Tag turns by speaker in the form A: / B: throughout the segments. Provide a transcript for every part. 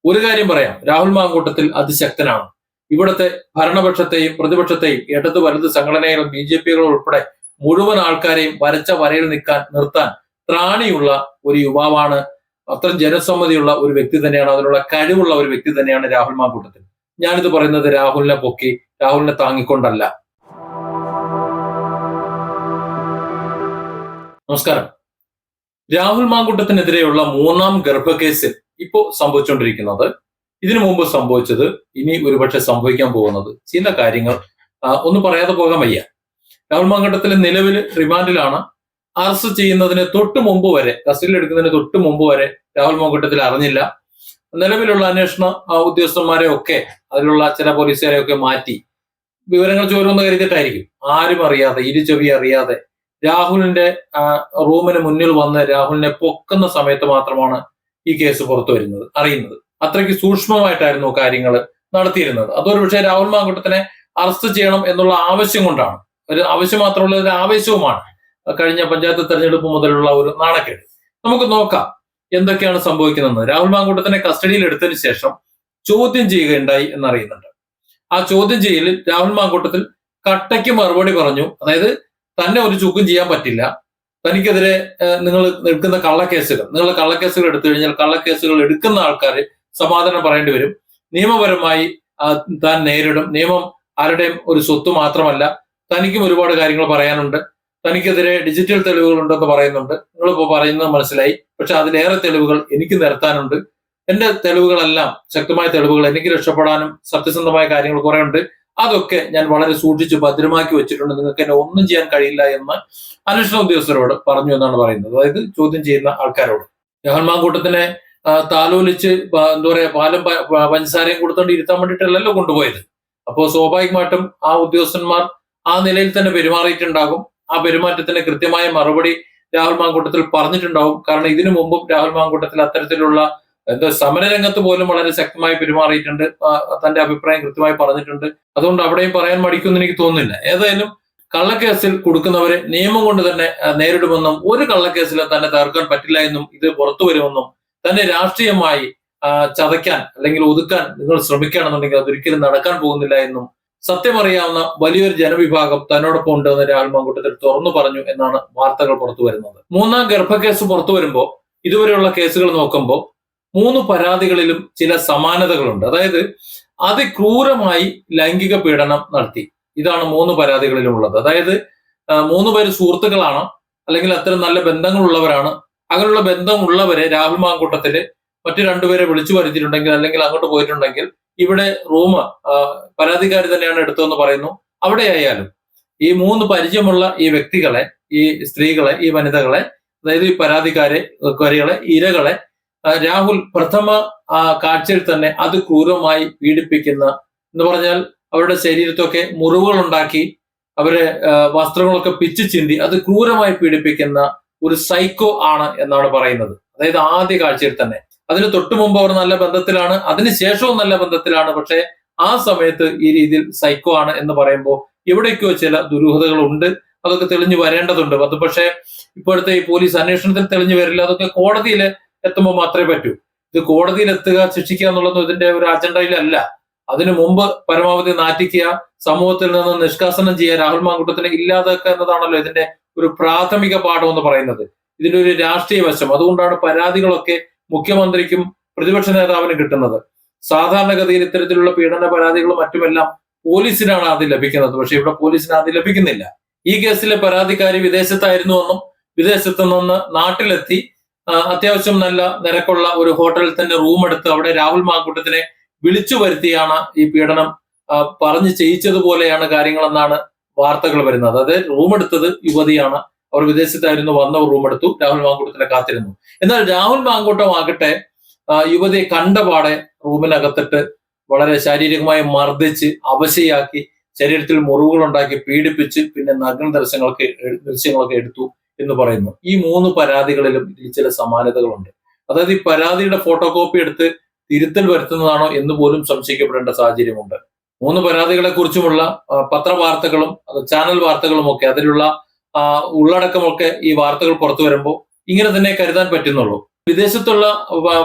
A: ഒരു കാര്യം പറയാം, രാഹുൽ മാങ്കൂട്ടത്തിൽ അതിശക്തനാണ്. ഇവിടുത്തെ ഭരണപക്ഷത്തെയും പ്രതിപക്ഷത്തെയും ഇടത് വലത് സംഘടനകളും BJP ഉൾപ്പെടെ മുഴുവൻ ആൾക്കാരെയും വരച്ച വരയിൽ നിർത്താൻ ത്രാണിയുള്ള ഒരു യുവാവാണ്. അത്രയും ജനസമ്മതിയുള്ള ഒരു വ്യക്തി തന്നെയാണ്, അതിനുള്ള കഴിവുള്ള ഒരു വ്യക്തി തന്നെയാണ് രാഹുൽ മാങ്കൂട്ടത്തിൽ. ഞാനിത് പറയുന്നത് രാഹുലിനെ പൊക്കി, രാഹുലിനെ താങ്ങിക്കൊണ്ടല്ല. നമസ്കാരം. രാഹുൽ മാങ്കൂട്ടത്തിനെതിരെയുള്ള 3ാം ഗർഭക്കേസിൽ ഇപ്പോൾ സംഭവിച്ചുകൊണ്ടിരിക്കുന്നത്, ഇതിനു മുമ്പ് സംഭവിച്ചത്, ഇനി ഒരുപക്ഷെ സംഭവിക്കാൻ പോകുന്നത് ചില കാര്യങ്ങൾ ഒന്നും പറയാതെ പോകാൻ വയ്യ. രാഹുൽ മാങ്കൂട്ടത്തിൽ നിലവിൽ റിമാൻഡിലാണ്. അറസ്റ്റ് ചെയ്യുന്നതിന് തൊട്ട് മുമ്പ് വരെ, കസ്റ്റഡിയിൽ എടുക്കുന്നതിന് തൊട്ട് മുമ്പ് വരെ രാഹുൽ മാങ്കൂട്ടത്തിൽ അറിഞ്ഞില്ല. നിലവിലുള്ള അന്വേഷണ ഉദ്യോഗസ്ഥന്മാരെ ഒക്കെ, അതിലുള്ള ചില പോലീസുകാരെ ഒക്കെ മാറ്റി വിവരങ്ങൾ ചോരുമെന്ന് കരുതിയിട്ടായിരിക്കും, ആരും അറിയാതെ, ഇരുചെവി അറിയാതെ രാഹുലിന്റെ റൂമിന് മുന്നിൽ വന്ന് രാഹുലിനെ പൊക്കുന്ന സമയത്ത് മാത്രമാണ് ഈ കേസ് പുറത്തു അറിയുന്നത്. അത്രയ്ക്ക് സൂക്ഷ്മമായിട്ടായിരുന്നു കാര്യങ്ങൾ നടത്തിയിരുന്നത്. അതൊരു പക്ഷേ രാഹുൽ മാങ്കൂട്ടത്തിനെ അറസ്റ്റ് ചെയ്യണം എന്നുള്ള ആവശ്യം കൊണ്ടാണ്, ഒരു ആവശ്യം മാത്രമുള്ള ഒരു ആവേശവുമാണ് കഴിഞ്ഞ പഞ്ചായത്ത് തെരഞ്ഞെടുപ്പ് മുതലുള്ള ഒരു നാണക്കേട്. നമുക്ക് നോക്കാം എന്തൊക്കെയാണ് സംഭവിക്കുന്നതെന്ന്. രാഹുൽ മാങ്കൂട്ടത്തിനെ കസ്റ്റഡിയിൽ എടുത്തതിന് ശേഷം ചോദ്യം ചെയ്യുകയുണ്ടായി എന്നറിയുന്നുണ്ട്. ആ ചോദ്യം ചെയ്യലിൽ രാഹുൽ മാങ്കൂട്ടത്തിൽ കട്ടയ്ക്ക് മറുപടി പറഞ്ഞു. അതായത് തന്നെ ഒരു ചുക്കും ചെയ്യാൻ പറ്റില്ല, തനിക്കെതിരെ നിങ്ങൾ എടുക്കുന്ന കള്ളക്കേസുകൾ എടുത്തു കഴിഞ്ഞാൽ കള്ളക്കേസുകൾ എടുക്കുന്ന ആൾക്കാർ സമാധാനം പറയേണ്ടി വരും, നിയമപരമായി താൻ നേരിടും, നിയമം ആരുടെയും ഒരു സ്വത്ത് മാത്രമല്ല, തനിക്കും ഒരുപാട് കാര്യങ്ങൾ പറയാനുണ്ട്, തനിക്കെതിരെ ഡിജിറ്റൽ തെളിവുകൾ ഉണ്ടെന്ന് പറയുന്നുണ്ട്, നിങ്ങളിപ്പോ പറയുന്നത് മനസ്സിലായി, പക്ഷെ അതിലേറെ തെളിവുകൾ എനിക്ക് നിരത്താനുണ്ട്, എന്റെ തെളിവുകളെല്ലാം ശക്തമായ തെളിവുകൾ, എനിക്ക് രക്ഷപ്പെടാനും സത്യസന്ധമായ കാര്യങ്ങൾ കുറെ ഉണ്ട്, അതൊക്കെ ഞാൻ വളരെ സൂക്ഷിച്ച് ഭദ്രമാക്കി വെച്ചിട്ടുണ്ട്, നിങ്ങൾക്ക് എന്നെ ഒന്നും ചെയ്യാൻ കഴിയില്ല എന്ന് അന്വേഷണ ഉദ്യോഗസ്ഥരോട് പറഞ്ഞു എന്നാണ് പറയുന്നത്. അതായത് ചോദ്യം ചെയ്യുന്ന ആൾക്കാരോട്. രാഹുൽ മാങ്കൂട്ടത്തിനെ താലോലിച്ച് എന്താ പറയാ, പാലും പഞ്ചസാരയും കൊടുത്തോണ്ട് ഇരുത്താൻ വേണ്ടിയിട്ടല്ലല്ലോ കൊണ്ടുപോയത്. അപ്പോൾ സ്വാഭാവികമായിട്ടും ആ ഉദ്യോഗസ്ഥന്മാർ ആ നിലയിൽ തന്നെ പെരുമാറിയിട്ടുണ്ടാകും. ആ പെരുമാറ്റത്തിന് കൃത്യമായ മറുപടി രാഹുൽ മാങ്കൂട്ടത്തിൽ പറഞ്ഞിട്ടുണ്ടാവും. കാരണം ഇതിനു മുമ്പും രാഹുൽ മാങ്കൂട്ടത്തിൽ അത്തരത്തിലുള്ള സമരരംഗത്ത് പോലും വളരെ ശക്തമായി പെരുമാറിയിട്ടുണ്ട്, തന്റെ അഭിപ്രായം കൃത്യമായി പറഞ്ഞിട്ടുണ്ട്. അതുകൊണ്ട് അവിടെയും പറയാൻ മടിക്കുമെന്ന് എനിക്ക് തോന്നുന്നില്ല. ഏതായാലും കള്ളക്കേസിൽ കൊടുക്കുന്നവരെ നിയമം കൊണ്ട് തന്നെ നേരിടുമെന്നും ഒരു കള്ളക്കേസിൽ തന്നെ തകർക്കാൻ പറ്റില്ല എന്നും ഇത് പുറത്തു വരുമെന്നും തന്നെ രാഷ്ട്രീയമായി ചതയ്ക്കാൻ അല്ലെങ്കിൽ ഒതുക്കാൻ നിങ്ങൾ ശ്രമിക്കുകയാണെന്നുണ്ടെങ്കിൽ അതൊരിക്കലും നടക്കാൻ പോകുന്നില്ല എന്നും സത്യമറിയാവുന്ന വലിയൊരു ജനവിഭാഗം തന്നോടൊപ്പം ഉണ്ടെന്ന് രാഹുൽ മാങ്കൂട്ടത്തിൽ തുറന്നു പറഞ്ഞു എന്നാണ് വാർത്തകൾ പുറത്തു വരുന്നത്. 3ാം ഗർഭക്കേസ് പുറത്തു വരുമ്പോൾ ഇതുവരെയുള്ള കേസുകൾ നോക്കുമ്പോൾ 3 പരാതികളിലും ചില സമാനതകളുണ്ട്. അതായത് അതിക്രൂരമായി ലൈംഗിക പീഡനം നടത്തി. ഇതാണ് 3 പരാതികളിലും ഉള്ളത്. അതായത് 3 പേര് സുഹൃത്തുക്കളാണ്, അല്ലെങ്കിൽ അത്തരം നല്ല ബന്ധങ്ങളുള്ളവരാണ്. അങ്ങനെയുള്ള ബന്ധമുള്ളവരെ രാഹുൽ മാങ്കൂട്ടത്തില് മറ്റു 2 പേരെ വിളിച്ചു വരുത്തിയിട്ടുണ്ടെങ്കിൽ, അല്ലെങ്കിൽ അങ്ങോട്ട് പോയിട്ടുണ്ടെങ്കിൽ, ഇവിടെ റൂം പരാതിക്കാരി തന്നെയാണ് എടുത്തതെന്ന് പറയുന്നു. അവിടെയായാലും ഈ 3 പരിചയമുള്ള ഈ വ്യക്തികളെ, ഈ സ്ത്രീകളെ, ഈ വനിതകളെ, അതായത് ഈ പരാതിക്കാരികളെ, ഇരകളെ രാഹുൽ പ്രഥമ കാഴ്ചയിൽ തന്നെ അത് ക്രൂരമായി പീഡിപ്പിക്കുന്ന, എന്ന് പറഞ്ഞാൽ അവരുടെ ശരീരത്തൊക്കെ മുറിവുകൾ ഉണ്ടാക്കി, അവരെ വസ്ത്രങ്ങളൊക്കെ പിച്ചു ചിന്തി അത് ക്രൂരമായി പീഡിപ്പിക്കുന്ന ഒരു സൈക്കോ ആണ് എന്നാണ് പറയുന്നത്. അതായത് ആദ്യ കാഴ്ചയിൽ തന്നെ. അതിന് തൊട്ടു മുമ്പ് അവർ നല്ല ബന്ധത്തിലാണ്, അതിനുശേഷവും നല്ല ബന്ധത്തിലാണ്. പക്ഷെ ആ സമയത്ത് ഈ രീതിയിൽ സൈക്കോ ആണ് എന്ന് പറയുമ്പോൾ എവിടേക്കോ ചില ദുരൂഹതകളുണ്ട്. അതൊക്കെ തെളിഞ്ഞു വരേണ്ടതുണ്ട്. അത് പക്ഷേ ഇപ്പോഴത്തെ ഈ പോലീസ് അന്വേഷണത്തിൽ തെളിഞ്ഞു വരില്ല. അതൊക്കെ കോടതിയിൽ എത്തുമ്പോൾ മാത്രമേ പറ്റൂ. ഇത് കോടതിയിൽ എത്തുക, ശിക്ഷിക്കുക എന്നുള്ളത് ഇതിന്റെ ഒരു അജണ്ടയിലല്ല. അതിനു മുമ്പ് പരമാവധി നാറ്റിക്കുക, സമൂഹത്തിൽ നിന്ന് നിഷ്കാസനം ചെയ്യുക, രാഹുൽ മാങ്കൂട്ടത്തിനെ ഇല്ലാതാക്കുക എന്നതാണല്ലോ ഇതിന്റെ ഒരു പ്രാഥമിക പാഠം എന്ന് പറയുന്നത്. ഇതിന്റെ ഒരു രാഷ്ട്രീയ വശം. അതുകൊണ്ടാണ് പരാതികളൊക്കെ മുഖ്യമന്ത്രിക്കും പ്രതിപക്ഷ നേതാവിനും കിട്ടുന്നത്. സാധാരണഗതിയിൽ ഇത്തരത്തിലുള്ള പീഡന പരാതികളും മറ്റുമെല്ലാം പോലീസിനാണ് ആദ്യം ലഭിക്കുന്നത്. പക്ഷെ ഇവിടെ പോലീസിന് ആദ്യം ലഭിക്കുന്നില്ല. ഈ കേസിലെ പരാതിക്കാരി വിദേശത്തായിരുന്നുവെന്നും വിദേശത്ത് നിന്ന് നാട്ടിലെത്തി അത്യാവശ്യം നല്ല നിരക്കുള്ള ഒരു ഹോട്ടലിൽ തന്നെ റൂം എടുത്ത് അവിടെ രാഹുൽ മാങ്കൂട്ടത്തിനെ വിളിച്ചു വരുത്തിയാണ് ഈ പീഡനം പറഞ്ഞ് ചെയ്യിച്ചതുപോലെയാണ് കാര്യങ്ങളെന്നാണ് വാർത്തകൾ വരുന്നത്. അതായത് റൂം എടുത്തത് യുവതിയാണ്, അവർ വിദേശത്തായിരുന്നു, വന്നവർ റൂം എടുത്തു, രാഹുൽ മാങ്കൂട്ടത്തിനെ കാത്തിരുന്നു. എന്നാൽ രാഹുൽ മാങ്കൂട്ടം ആകട്ടെ യുവതിയെ കണ്ടപാടെ റൂമിനകത്തിട്ട് വളരെ ശാരീരികമായി മർദ്ദിച്ച് അവശയാക്കി, ശരീരത്തിൽ മുറിവുകൾ ഉണ്ടാക്കി, പീഡിപ്പിച്ച്, പിന്നെ നഗ്ന ദൃശ്യങ്ങളൊക്കെ എടുത്തു എന്ന് പറയുന്നു. ഈ 3 പരാതികളിലും ഇതിൽ ചില സമാനതകളുണ്ട്. അതായത് ഈ പരാതിയുടെ ഫോട്ടോ കോപ്പി എടുത്ത് തിരുത്തൽ വരുത്തുന്നതാണോ എന്ന് പോലും സംശയിക്കപ്പെടേണ്ട സാഹചര്യമുണ്ട്. 3 പരാതികളെ കുറിച്ചുമുള്ള പത്രവാർത്തകളും ചാനൽ വാർത്തകളും ഒക്കെ, അതിലുള്ള ഉള്ളടക്കമൊക്കെ ഈ വാർത്തകൾ പുറത്തു വരുമ്പോൾ ഇങ്ങനെ തന്നെ കരുതാൻ പറ്റുന്നുള്ളൂ. വിദേശത്തുള്ള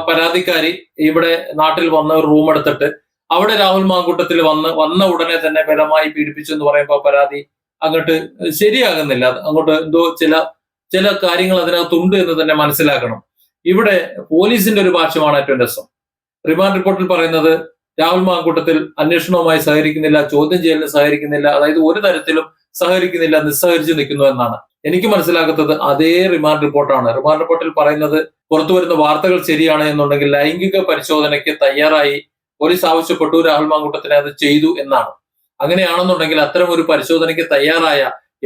A: പരാതിക്കാരി ഇവിടെ നാട്ടിൽ വന്ന ഒരു റൂം എടുത്തിട്ട് അവിടെ രാഹുൽ മാങ്കൂട്ടത്തിൽ വന്ന ഉടനെ തന്നെ ബലമായി പീഡിപ്പിച്ചു എന്ന് പറയുമ്പോൾ പരാതി അങ്ങോട്ട് ശരിയാകുന്നില്ല. അങ്ങോട്ട് എന്തോ ചില കാര്യങ്ങൾ അതിനകത്തുണ്ട് എന്ന് തന്നെ മനസ്സിലാക്കണം. ഇവിടെ പോലീസിന്റെ ഒരു ഭാഷ്യമാണ് ഏറ്റവും രസം. റിമാൻഡ് റിപ്പോർട്ടിൽ പറയുന്നത് രാഹുൽ മാങ്കൂട്ടത്തിൽ അന്വേഷണവുമായി സഹകരിക്കുന്നില്ല, ചോദ്യം ചെയ്യലിന് സഹകരിക്കുന്നില്ല, അതായത് ഒരു തരത്തിലും സഹകരിക്കുന്നില്ല, നിസ്സഹകരിച്ച് നിൽക്കുന്നു എന്നാണ്. എനിക്ക് മനസ്സിലാക്കുന്നത് അതേ റിമാൻഡ് റിപ്പോർട്ടാണ്. റിമാൻഡ് റിപ്പോർട്ടിൽ പറയുന്നത് പുറത്തു വരുന്ന വാർത്തകൾ ശരിയാണ് എന്നുണ്ടെങ്കിൽ ലൈംഗിക പരിശോധനയ്ക്ക് തയ്യാറായി പോലീസ് ആവശ്യപ്പെട്ടു, രാഹുൽ മാങ്കൂട്ടത്തിനെ അത് ചെയ്തു എന്നാണ്. അങ്ങനെയാണെന്നുണ്ടെങ്കിൽ അത്തരം ഒരു പരിശോധനയ്ക്ക് തയ്യാറായ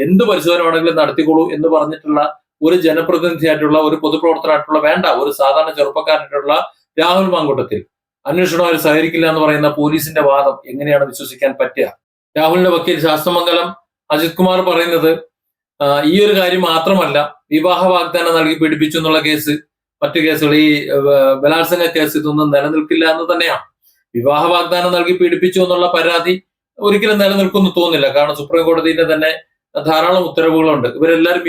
A: എന്ത് പരിശോധന വേണമെങ്കിലും നടത്തിക്കോളൂ എന്ന് പറഞ്ഞിട്ടുള്ള ഒരു ജനപ്രതിനിധിയായിട്ടുള്ള ഒരു പൊതുപ്രവർത്തനമായിട്ടുള്ള വേണ്ട ഒരു സാധാരണ ചെറുപ്പക്കാരനായിട്ടുള്ള രാഹുൽ മാങ്കൂട്ടത്തിൽ അന്വേഷണവുമായി സഹകരിക്കില്ല എന്ന് പറയുന്ന പോലീസിന്റെ വാദം എങ്ങനെയാണ് വിശ്വസിക്കാൻ പറ്റുക? രാഹുലിന്റെ വക്കീൽ ശാസ്തമംഗലം അജിത് കുമാർ പറയുന്നത് ഈ ഒരു കാര്യം മാത്രമല്ല, വിവാഹ വാഗ്ദാനം നൽകി പീഡിപ്പിച്ചു എന്നുള്ള കേസ്, മറ്റു കേസുകൾ, ഈ ബലാത്സംഗ കേസ് ഇതൊന്നും നിലനിൽക്കില്ല എന്ന് തന്നെയാണ്. വിവാഹ വാഗ്ദാനം നൽകി പീഡിപ്പിച്ചു എന്നുള്ള പരാതി ഒരിക്കലും നിലനിൽക്കുമെന്ന് തോന്നുന്നില്ല. കാരണം സുപ്രീം കോടതിയുടെ തന്നെ ധാരാളം ഉത്തരവുകളുണ്ട്. ഇവരെല്ലാവരും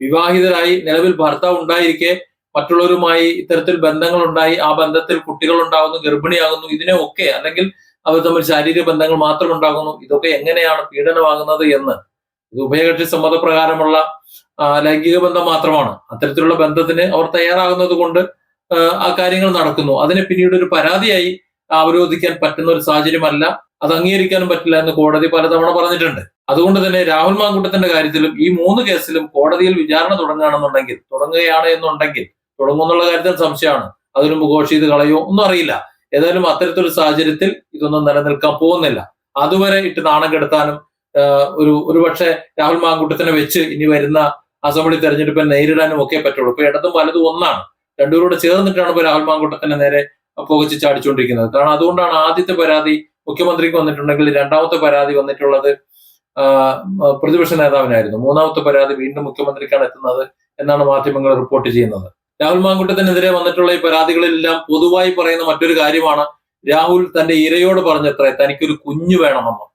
A: വിവാഹിതരായി നിലവിൽ ഭർത്താവ് ഉണ്ടായിരിക്കെ മറ്റുള്ളവരുമായി ഇത്തരത്തിൽ ബന്ധങ്ങൾ ഉണ്ടായി, ആ ബന്ധത്തിൽ കുട്ടികൾ ഉണ്ടാകുന്നു, ഗർഭിണിയാകുന്നു, ഇതിനെയൊക്കെ അല്ലെങ്കിൽ അവർ തമ്മിൽ ശാരീരിക ബന്ധങ്ങൾ മാത്രം ഉണ്ടാകുന്നു, ഇതൊക്കെ എങ്ങനെയാണ് പീഡനമാകുന്നത് എന്ന്. ഇത് ഉഭയകക്ഷി സമ്മതപ്രകാരമുള്ള ലൈംഗിക ബന്ധം മാത്രമാണ്. അത്തരത്തിലുള്ള ബന്ധത്തിന് അവർ തയ്യാറാകുന്നത് കൊണ്ട് ആ കാര്യങ്ങൾ നടക്കുന്നു. അതിനെ പിന്നീട് ഒരു പരാതിയായി അവരോധിക്കാൻ പറ്റുന്ന ഒരു സാഹചര്യമല്ല, അത് അംഗീകരിക്കാനും പറ്റില്ല എന്ന് കോടതി പലതവണ പറഞ്ഞിട്ടുണ്ട്. അതുകൊണ്ട് തന്നെ രാഹുൽ മാങ്കൂട്ടത്തിന്റെ കാര്യത്തിലും ഈ 3 കേസിലും കോടതിയിൽ വിചാരണ തുടങ്ങുമെന്നുള്ള കാര്യത്തിൽ സംശയമാണ്. അതിന് മുഖോഷ് ചെയ്ത് കളയോ ഒന്നും അറിയില്ല. ഏതായാലും അത്തരത്തിലൊരു സാഹചര്യത്തിൽ ഇതൊന്നും നിലനിൽക്കാൻ പോകുന്നില്ല. അതുവരെ ഇട്ട് നാണം കെടുത്താനും ഒരുപക്ഷെ രാഹുൽ മാങ്കൂട്ടത്തിനെ വെച്ച് ഇനി വരുന്ന അസംബ്ലി തെരഞ്ഞെടുപ്പിനെ നേരിടാനും ഒക്കെ പറ്റുള്ളൂ. ഇപ്പൊ ഇടതും വലതും ഒന്നാണ്, രണ്ടുപേരോട് ചേർന്നിട്ടാണ് ഇപ്പൊ രാഹുൽ മാങ്കൂട്ടത്തിന് നേരെ പുകച്ച് ചാടിച്ചുകൊണ്ടിരിക്കുന്നത്. കാരണം അതുകൊണ്ടാണ് ആദ്യത്തെ പരാതി മുഖ്യമന്ത്രിക്ക് വന്നിട്ടുണ്ടെങ്കിൽ രണ്ടാമത്തെ പരാതി വന്നിട്ടുള്ളത് പ്രതിപക്ഷ നേതാവിനായിരുന്നു, മൂന്നാമത്തെ പരാതി വീണ്ടും മുഖ്യമന്ത്രിക്കാണ് എത്തുന്നത് എന്നാണ് മാധ്യമങ്ങൾ റിപ്പോർട്ട് ചെയ്യുന്നത്. രാഹുൽ മാങ്കൂട്ടത്തിനെതിരെ വന്നിട്ടുള്ള ഈ പരാതികളിലെല്ലാം പൊതുവായി പറയുന്ന മറ്റൊരു കാര്യമാണ് രാഹുൽ തന്റെ ഇരയോട് പറഞ്ഞത്രേ തനിക്കൊരു കുഞ്ഞു വേണമെന്ന്.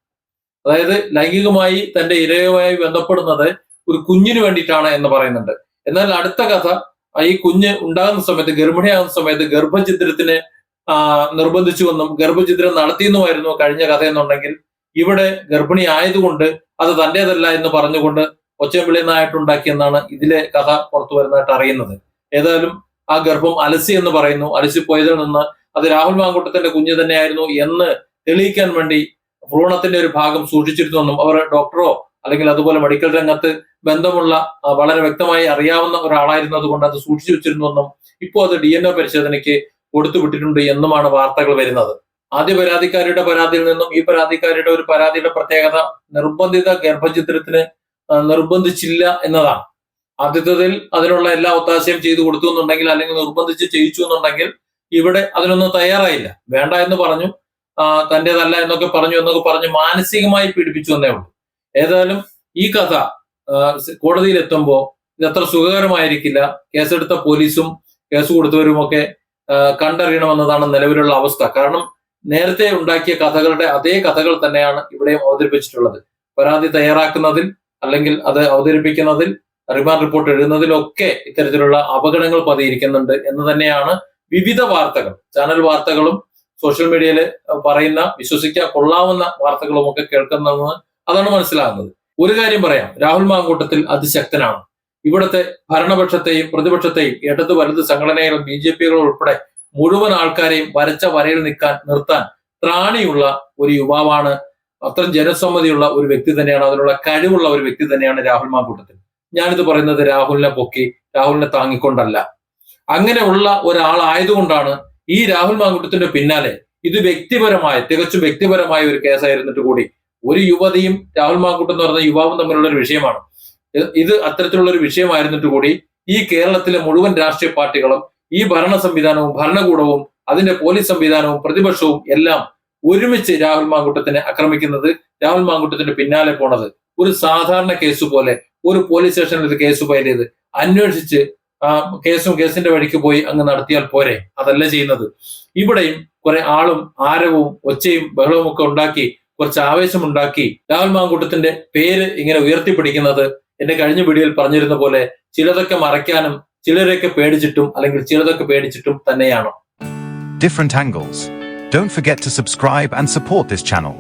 A: അതായത് ലൈംഗികമായി തന്റെ ഇരയുമായി ബന്ധപ്പെടുന്നത് ഒരു കുഞ്ഞിന് വേണ്ടിയിട്ടാണ് എന്ന് പറയുന്നുണ്ട്. എന്നാൽ അടുത്ത കഥ, ഈ കുഞ്ഞ് ഉണ്ടാകുന്ന സമയത്ത്, ഗർഭിണിയാകുന്ന സമയത്ത് ഗർഭഛിദ്രത്തിന് നിർബന്ധിച്ചുവെന്നും ഗർഭഛിദ്രം നടത്തിയെന്നുമായിരുന്നു കഴിഞ്ഞ കഥ എന്നുണ്ടെങ്കിൽ, ഇവിടെ ഗർഭിണി ആയതുകൊണ്ട് അത് തന്റേതല്ല എന്ന് പറഞ്ഞുകൊണ്ട് ഒച്ചവിളിനായിട്ടുണ്ടാക്കിയെന്നാണ് ഇതിലെ കഥ പുറത്തു വരുന്നതായിട്ട് അറിയുന്നത്. ഏതായാലും ആ ഗർഭം അലസി എന്ന് പറയുന്നു. അലസിപ്പോയതിൽ നിന്ന് അത് രാഹുൽ മാങ്കൂട്ടത്തിന്റെ കുഞ്ഞ് തന്നെയായിരുന്നു എന്ന് തെളിയിക്കാൻ വേണ്ടി ഭ്രൂണത്തിന്റെ ഒരു ഭാഗം സൂക്ഷിച്ചിരുന്നുവെന്നും അവർ ഡോക്ടറോ അല്ലെങ്കിൽ അതുപോലെ മെഡിക്കൽ രംഗത്ത് ബന്ധമുള്ള വളരെ വ്യക്തമായി അറിയാവുന്ന ഒരാളായിരുന്നത് കൊണ്ട് അത് സൂക്ഷിച്ചു വെച്ചിരുന്നുവെന്നും ഇപ്പോൾ അത് DNA പരിശോധനയ്ക്ക് കൊടുത്തുവിട്ടിട്ടുണ്ട് എന്നുമാണ് വാർത്തകൾ വരുന്നത്. ആദ്യ പരാതിക്കാരിയുടെ പരാതിയിൽ നിന്നും ഈ പരാതിക്കാരിയുടെ ഒരു പരാതിയുടെ പ്രത്യേകത നിർബന്ധിത ഗർഭഛിദ്രത്തിന് നിർബന്ധിച്ചില്ല എന്നതാണ്. ആദ്യത്തിൽ അതിനുള്ള എല്ലാ ഒത്താശയും ചെയ്തു കൊടുത്തു എന്നുണ്ടെങ്കിൽ, അല്ലെങ്കിൽ നിർബന്ധിച്ച് ചെയ്യിച്ചു എന്നുണ്ടെങ്കിൽ, ഇവിടെ അതിനൊന്നും തയ്യാറായില്ല. വേണ്ട എന്ന് പറഞ്ഞു, തന്റേതല്ല എന്നൊക്കെ പറഞ്ഞ് മാനസികമായി പീഡിപ്പിച്ചു എന്നേ ഉള്ളൂ. ഏതായാലും ഈ കഥ കോടതിയിൽ എത്തുമ്പോൾ ഇത് അത്ര സുഖകരമായിരിക്കില്ല. കേസെടുത്ത പോലീസും കേസ് കൊടുത്തവരുമൊക്കെ കണ്ടറിയണമെന്നതാണ് നിലവിലുള്ള അവസ്ഥ. കാരണം നേരത്തെ ഉണ്ടാക്കിയ കഥകളുടെ അതേ കഥകൾ തന്നെയാണ് ഇവിടെയും അവതരിപ്പിച്ചിട്ടുള്ളത്. പരാതി തയ്യാറാക്കുന്നതിൽ അല്ലെങ്കിൽ അത് അവതരിപ്പിക്കുന്നതിൽ, റിമാൻഡ് റിപ്പോർട്ട് എഴുതുന്നതിലൊക്കെ ഇത്തരത്തിലുള്ള അപകടങ്ങൾ പതിയിരിക്കുന്നുണ്ട് എന്ന് തന്നെയാണ് വിവിധ വാർത്തകൾ, ചാനൽ വാർത്തകളും സോഷ്യൽ മീഡിയയിൽ പറയുന്ന വിശ്വസിക്കാൻ കൊള്ളാവുന്ന വാർത്തകളും ഒക്കെ കേൾക്കുന്നതെന്ന് അതാണ് മനസ്സിലാകുന്നത്. ഒരു കാര്യം പറയാം, രാഹുൽ മാങ്കൂട്ടത്തിൽ അതിശക്തനാണ്. ഇവിടുത്തെ ഭരണപക്ഷത്തെയും പ്രതിപക്ഷത്തെയും ഇടത് വലത് സംഘടനകളും BJP ഉൾപ്പെടെ മുഴുവൻ ആൾക്കാരെയും വരച്ച വരയിൽ നിർത്താൻ ത്രാണിയുള്ള ഒരു യുവാവാണ്. അത്രയും ജനസമ്മതിയുള്ള ഒരു വ്യക്തി തന്നെയാണ്, അതിനുള്ള കഴിവുള്ള ഒരു വ്യക്തി തന്നെയാണ് രാഹുൽ മാങ്കൂട്ടത്തിൽ. ഞാനിത് പറയുന്നത് രാഹുലിനെ പൊക്കി, രാഹുലിനെ താങ്ങിക്കൊണ്ടല്ല. അങ്ങനെയുള്ള ഒരാളായതുകൊണ്ടാണ് ഈ രാഹുൽ മാങ്കൂട്ടത്തിന്റെ പിന്നാലെ ഇത് തികച്ചും വ്യക്തിപരമായ ഒരു കേസായിരുന്നിട്ട് കൂടി ഒരു യുവതിയും രാഹുൽ മാങ്കൂട്ടം എന്ന് പറയുന്ന യുവാവും തമ്മിലുള്ള ഒരു വിഷയമാണ്. ഇത് അത്തരത്തിലുള്ള ഒരു വിഷയമായിരുന്നിട്ട് കൂടി ഈ കേരളത്തിലെ മുഴുവൻ രാഷ്ട്രീയ പാർട്ടികളും, ഈ ഭരണ സംവിധാനവും ഭരണകൂടവും അതിന്റെ പോലീസ് സംവിധാനവും പ്രതിപക്ഷവും എല്ലാം ഒരുമിച്ച് രാഹുൽ മാങ്കൂട്ടത്തിനെ ആക്രമിക്കുന്നത്, രാഹുൽ മാങ്കൂട്ടത്തിന്റെ പിന്നാലെ പോണത് ഒരു സാധാരണ കേസ് പോലെ, ഒരു പോലീസ് സ്റ്റേഷനിൽ ഒരു കേസ് ഫയൽ ചെയ്ത് അന്വേഷിച്ച് കേസിന്റെ വഴിക്ക് പോയി അങ്ങ് നടത്തിയാൽ പോരെ. അതല്ല ചെയ്യുന്നത്. ഇവിടെയും കുറെ ആളും ആരവവും ഒച്ചയും ബഹളവും ഒക്കെ ഉണ്ടാക്കി, കുറച്ച് ആവേശമുണ്ടാക്കി രാഹുൽ മാങ്കൂട്ടത്തിന്റെ പേര് ഇങ്ങനെ ഉയർത്തിപ്പിടിക്കുന്നത്, എന്റെ കഴിഞ്ഞ വീഡിയോയിൽ പറഞ്ഞിരുന്ന പോലെ ചിലതൊക്കെ മറയ്ക്കാനും ചിലരൊക്കെ പേടിച്ചിട്ടും അല്ലെങ്കിൽ ചിലതൊക്കെ പേടിച്ചിട്ടും തന്നെയാണോ?
B: Different angles. Don't forget to subscribe and support this channel.